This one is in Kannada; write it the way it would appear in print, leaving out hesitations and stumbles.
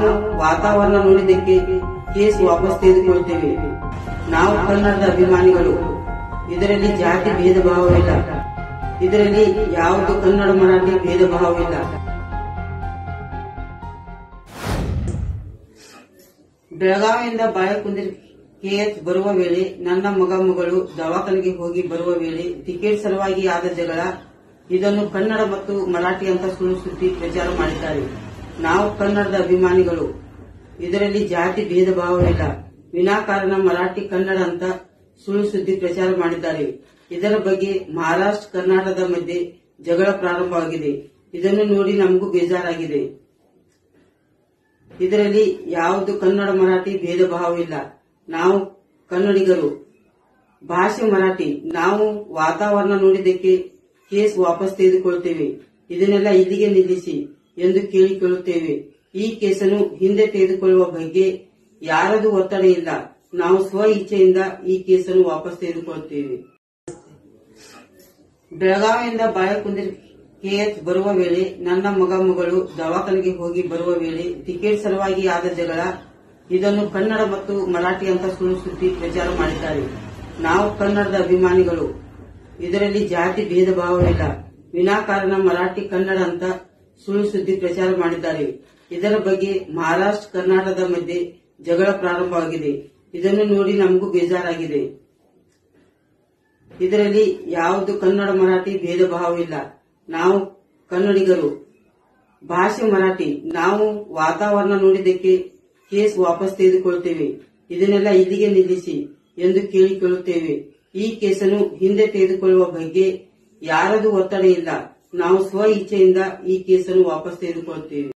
ನಾವು ವಾತಾವರಣ ನೋಡಿದ್ದಕ್ಕೆ ಕೇಸ್ ವಾಪಸ್ ತೆಗೆದುಕೊಳ್ತೇವೆ. ನಾವು ಕನ್ನಡದ ಅಭಿಮಾನಿಗಳು. ಇದರಲ್ಲಿ ಜಾತಿ ಭೇದ ಭಾವವಿಲ್ಲ. ಇದರಲ್ಲಿ ಯಾವುದು ಕನ್ನಡ ಮರಾಠಿ ಭೇದ ಭಾವವಿಲ್ಲ. ಬೆಳಗಾವಿಯಿಂದ ಬಾಳೆಕುಂದ್ರಿ ಕೆಎಚ್ ಬರುವ ವೇಳೆ ನನ್ನ ಮಗಳು ದವಾಖಾನೆಗೆ ಹೋಗಿ ಬರುವ ವೇಳೆ ಟಿಕೆಟ್ ಸಲುವಾಗಿ ಆದ ಜಗಳ. ಇದನ್ನು ಕನ್ನಡ ಮತ್ತು ಮರಾಠಿ ಅಂತ ಸುಳ್ಳು ಸುದ್ದಿ ಪ್ರಚಾರ ಮಾಡಿದ್ದಾರೆ. ನಾವು ಕನ್ನಡದ ಅಭಿಮಾನಿಗಳು. ಇದರಲ್ಲಿ ಜಾತಿ ಭೇದ ಭಾವವಿಲ್ಲ. ವಿನಾಕಾರಣ ಮರಾಠಿ ಕನ್ನಡ ಅಂತ ಸುಳ್ಳು ಸುದ್ದಿ ಪ್ರಚಾರ ಮಾಡಿದ್ದಾರೆ. ಇದರ ಬಗ್ಗೆ ಮಹಾರಾಷ್ಟ್ರ ಕರ್ನಾಟಕದ ಮಧ್ಯೆ ಜಗಳ ಪ್ರಾರಂಭವಾಗಿದೆ. ಇದನ್ನು ನೋಡಿ ನಮಗೂ ಬೇಜಾರಾಗಿದೆ. ಇದರಲ್ಲಿ ಯಾವುದು ಕನ್ನಡ ಮರಾಠಿ ಭೇದ ಭಾವವಿಲ್ಲ. ನಾವು ಕನ್ನಡಿಗರು. ಭಾಷೆ ಮರಾಠಿ. ನಾವು ವಾತಾವರಣ ನೋಡಿದ್ದಕ್ಕೆ ಕೇಸ್ ವಾಪಸ್ ತೆಗೆದುಕೊಳ್ತೇವೆ. ಇದನ್ನೆಲ್ಲ ಇಲ್ಲಿಗೆ ನಿಲ್ಲಿಸಿ ಎಂದು ಕೇಳಿಕೊಳ್ಳುತ್ತೇವೆ. ಈ ಕೇಸನ್ನು ಹಿಂದೆ ತೆಗೆದುಕೊಳ್ಳುವ ಬಗ್ಗೆ ಯಾರದು ಒತ್ತಡ ಇಲ್ಲ. ನಾವು ಸ್ವ ಇಚ್ಛೆಯಿಂದ ಈ ಕೇಸನ್ನು ವಾಪಸ್ ತೆಗೆದುಕೊಳ್ಳುತ್ತೇವೆ. ಬೆಳಗಾವಿಯಿಂದ ಬಾಳೆಕುಂದ್ರಿ ಕೆಎಚ್ ಬರುವ ವೇಳೆ ನನ್ನ ಮಗಳು ದವಾಖಾನೆಗೆ ಹೋಗಿ ಬರುವ ವೇಳೆ ಟಿಕೆಟ್ ಸಲುವಾಗಿ ಆದ ಜಗಳ. ಇದನ್ನು ಕನ್ನಡ ಮತ್ತು ಮರಾಠಿ ಅಂತ ಸುಳ್ಳು ಸುದ್ದಿ ಪ್ರಚಾರ ಮಾಡಿದ್ದಾರೆ. ನಾವು ಕನ್ನಡದ ಅಭಿಮಾನಿಗಳು. ಇದರಲ್ಲಿ ಜಾತಿ ಭೇದ ಭಾವವಿಲ್ಲ. ವಿನಾಕಾರಣ ಮರಾಠಿ ಕನ್ನಡ ಅಂತ ಸುಳ್ಳು ಸುದ್ದಿ ಪ್ರಚಾರ ಮಾಡಿದ್ದಾರೆ. ಇದರ ಬಗ್ಗೆ ಮಹಾರಾಷ್ಟ್ರ ಕರ್ನಾಟಕದ ಮಧ್ಯೆ ಜಗಳ ಪ್ರಾರಂಭವಾಗಿದೆ. ಇದನ್ನು ನೋಡಿ ನಮಗೂ ಬೇಜಾರಾಗಿದೆ. ಇದರಲ್ಲಿ ಯಾವುದು ಕನ್ನಡ ಮರಾಠಿ ಭೇದ ಭಾವವಿಲ್ಲ. ನಾವು ಕನ್ನಡಿಗರು. ಭಾಷೆ ಮರಾಠಿ. ನಾವು ವಾತಾವರಣ ನೋಡಿದ್ದಕ್ಕೆ ಕೇಸ್ ವಾಪಸ್ ತೆಗೆದುಕೊಳ್ತೇವೆ. ಇದನ್ನೆಲ್ಲ ಇಲ್ಲಿಗೆ ನಿಲ್ಲಿಸಿ ಎಂದು ಕೇಳಿಕೊಳ್ಳುತ್ತೇವೆ. ಈ ಕೇಸನ್ನು ಹಿಂದೆ ತೆಗೆದುಕೊಳ್ಳುವ ಬಗ್ಗೆ ಯಾರದು ಒತ್ತಡ ಇಲ್ಲ. ನಾವು ಸ್ವ ಇಚ್ಛೆಯಿಂದ ಈ ಕೇಸನ್ನು ವಾಪಸ್ ತೆಗೆದುಕೊಳ್ಳುತ್ತೇವೆ.